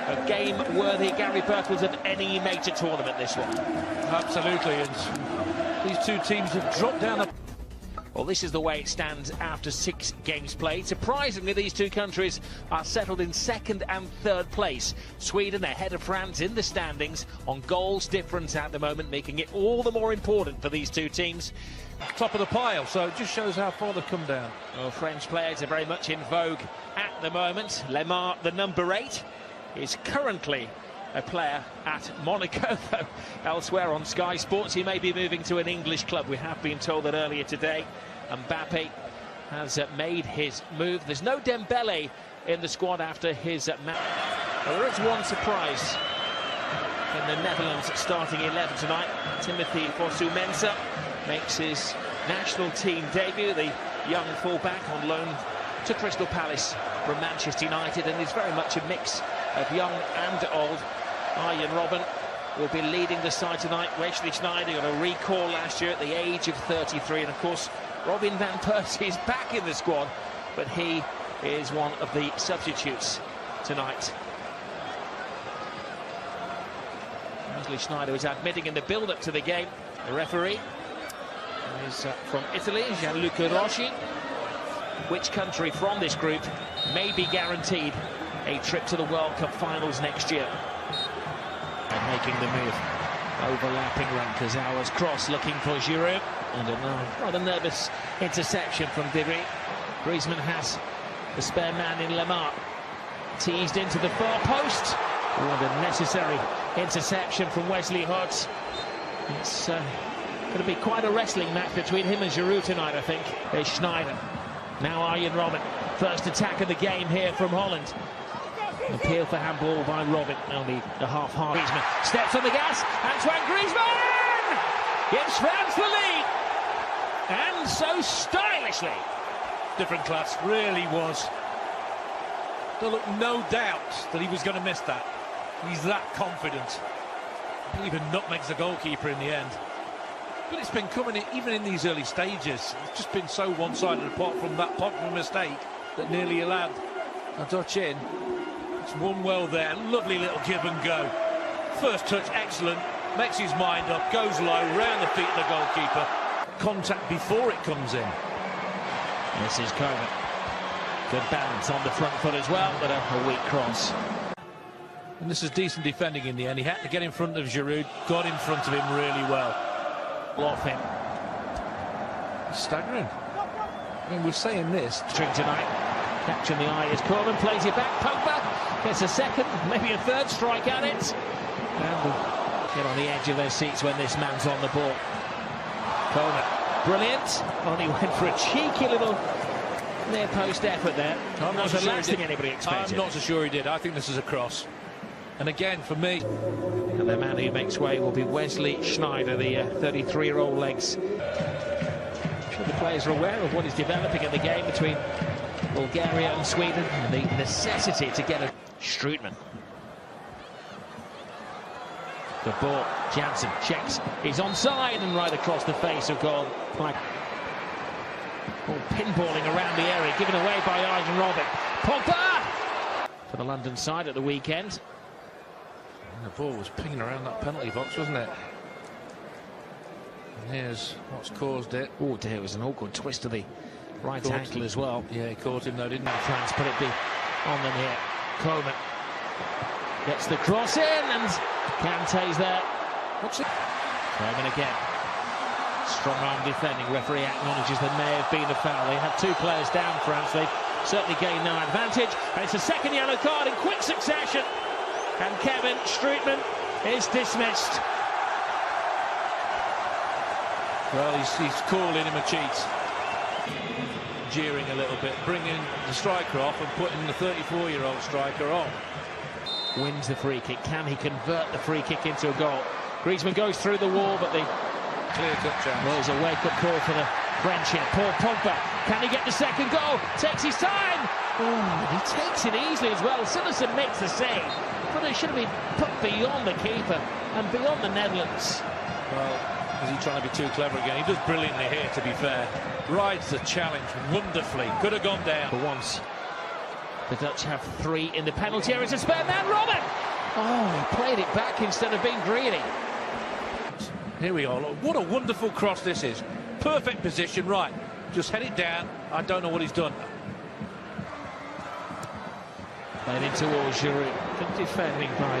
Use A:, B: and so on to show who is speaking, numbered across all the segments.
A: A game worthy, Gary Birtles, of any major tournament, this one.
B: Absolutely, and these two teams have dropped down the...
A: Well, this is the way it stands after 6 games played. Surprisingly, these two countries are settled in 2nd and 3rd place. Sweden ahead of France in the standings on goals difference at the moment, making it all the more important for these two teams.
B: Top of the pile, so it just shows how far they've come down.
A: Well, French players are very much in vogue at the moment. Lemar, the number 8, is currently a player at Monaco, though elsewhere on Sky Sports he may be moving to an English club. We have been told that earlier today. Mbappe has made his move. There's no Dembele in the squad after his match. Well, there is one surprise in the Netherlands starting 11 tonight. Timothy Fosu-Mensah makes his national team debut, the young fullback on loan to Crystal Palace from Manchester United, and is very much a mix of young and old. Arjen Robben will be leading the side tonight. Wesley Sneijder got a recall last year at the age of 33, and of course Robin van Persie is back in the squad, but he is one of the substitutes tonight. Wesley Sneijder was admitting in the build-up to the game. The referee is from Italy, Gianluca Rossi. Which country from this group may be guaranteed a trip to the World Cup finals next year? And making the move, overlapping Rankazawa's cross, looking for Giroud, and a rather nervous interception from Diri. Griezmann has the spare man in Lemar, teased into the far post. What a necessary interception from Wesley Hodge. It's going to be quite a wrestling match between him and Giroud tonight, I think. There's Sneijder. Now Arjen Robben, first attack of the game here from Holland. Appeal for handball by Robben, only the half-heart. Griezmann steps on the gas, Antoine Griezmann gives France the lead, and so stylishly.
B: Different class, really was. There looked no doubt that he was going to miss that. He's that confident. He even nutmegs the goalkeeper in the end. But it's been coming, even in these early stages, it's just been so one-sided, apart from that popular mistake that nearly allowed a touch in. It's won well there, lovely little give and go. First touch, excellent, makes his mind up, goes low, round the feet of the goalkeeper. Contact before it comes in.
A: This is Koeman. Good balance on the front foot as well, but a weak cross.
B: And this is decent defending in the end. He had to get in front of Giroud, got in front of him really well.
A: Off him.
B: Staggering. I mean, we're saying this.
A: String tonight. Catching the eye is Koeman, plays it back. Pogba gets a second, maybe a third strike at it. And we'll get on the edge of their seats when this man's on the ball. Koeman, brilliant. Only went for a cheeky little near post effort there.
B: I'm not so
A: the last thing anybody expected.
B: I'm not so sure he did. I think this is a cross. And again, for me...
A: And the man who makes way will be Wesley Sneijder, the 33-year-old legs. I'm sure the players are aware of what is developing in the game between Bulgaria and Sweden, and the necessity to get a... Strootman. The ball, Jansen checks, he's onside and right across the face of goal. Like pinballing around the area, given away by Arjen Robben. Pogba! For the London side at the weekend.
B: And the ball was pinging around that penalty box, wasn't it? And here's what's caused it.
A: Oh dear, it was an awkward twist to the right ankle as well.
B: Yeah, he caught him though, didn't he?
A: France put it on them here. Koeman gets the cross in, and Kante's there.
B: What's it?
A: Koeman again. Strong arm defending. Referee acknowledges there may have been a foul. They had 2 players down, France. They certainly gained no advantage. And it's a second yellow card in quick succession. And Kevin Strootman is dismissed.
B: Well, he's calling him a cheat. Jeering a little bit, bringing the striker off and putting the 34-year-old striker on.
A: Wins the free kick. Can he convert the free kick into a goal? Griezmann goes through the wall, but the
B: clear-cut chance.
A: Well, it's a wake-up call for the French here. Paul Pogba, can he get the second goal? Takes his time. Ooh, he takes it easily as well. Simonsen makes the save, but it should have been put beyond the keeper and beyond the Netherlands.
B: Well, is he trying to be too clever again? He does brilliantly here, to be fair. Rides the challenge wonderfully. Could have gone down.
A: For once, The Dutch have 3 in the penalty area. It's a spare man, Robin! Oh, he played it back instead of being greedy.
B: Here we are. Look, what a wonderful cross this is. Perfect position, right. Just head it down. I don't know what he's done.
A: Played in towards Giroud. Good defending by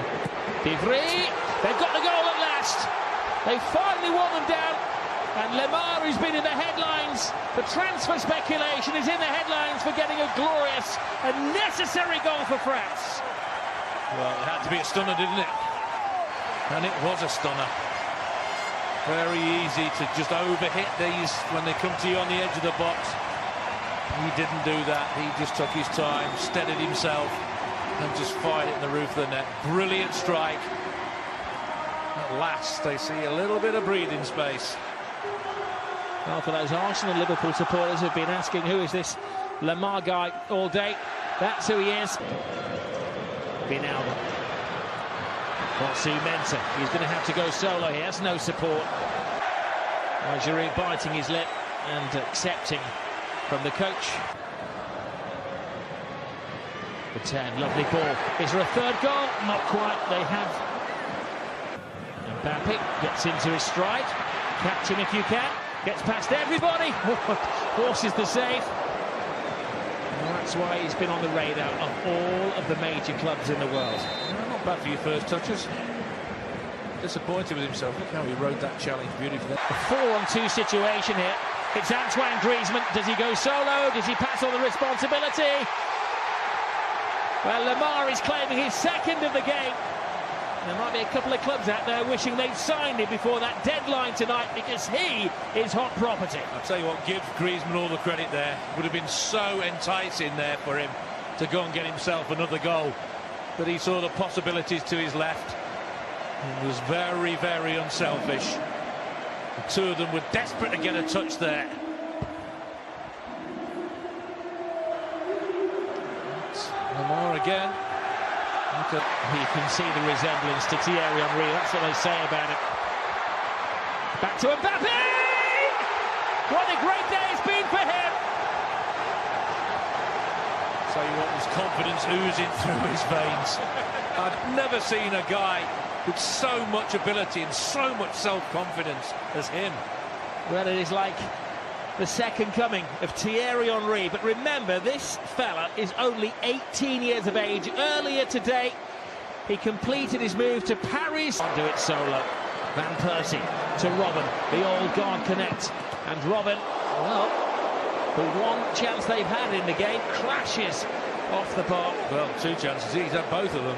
A: De Vries. They've got the goal at last. They finally won them down. And Lemar, who's been in the headlines for transfer speculation, is in the headlines for getting a glorious and necessary goal for France.
B: Well, it had to be a stunner, didn't it? And it was a stunner. Very easy to just overhit these when they come to you on the edge of the box. He didn't do that. He just took his time, steadied himself, and just fired it in the roof of the net. Brilliant strike. At last, they see a little bit of breathing space.
A: Well, for those Arsenal and Liverpool supporters who've been asking who is this Lemar guy all day, that's who he is. Vinaldo. Mensah. He's going to have to go solo. He has no support. Giroud biting his lip and accepting from the coach. The 10, lovely ball. Is there a third goal? Not quite. They have. Mbappe gets into his stride. Catch him if you can. Gets past everybody. Forces the save. And that's why he's been on the radar of all of the major clubs in the world.
B: Not bad for your first touches. Disappointed with himself. Look how he rode that challenge beautifully.
A: A 4-on-2 situation here. It's Antoine Griezmann. Does he go solo? Does he pass on the responsibility? Well, Lemar is claiming his second of the game. There might be a couple of clubs out there wishing they'd signed him before that deadline tonight, because he is hot property.
B: I'll tell you what, give Griezmann all the credit there. Would have been so enticing there for him to go and get himself another goal. But he saw the possibilities to his left and was very, very unselfish. The two of them were desperate to get a touch there. Lemar again.
A: You can see the resemblance to Thierry Henry. That's what they say about it. Back to Mbappe! What a great day it's been for him!
B: Tell you what, there's confidence oozing through his veins. I've never seen a guy with so much ability and so much self-confidence as him.
A: Well, it is like the second coming of Thierry Henry. But remember, this fella is only 18 years of age. Earlier today, he completed his move to Paris. Do it solo. Van Persie to Robin. The old guard connect. And Robin, well, the one chance they've had in the game, crashes off the bar.
B: Well, 2 chances. He's had both of them.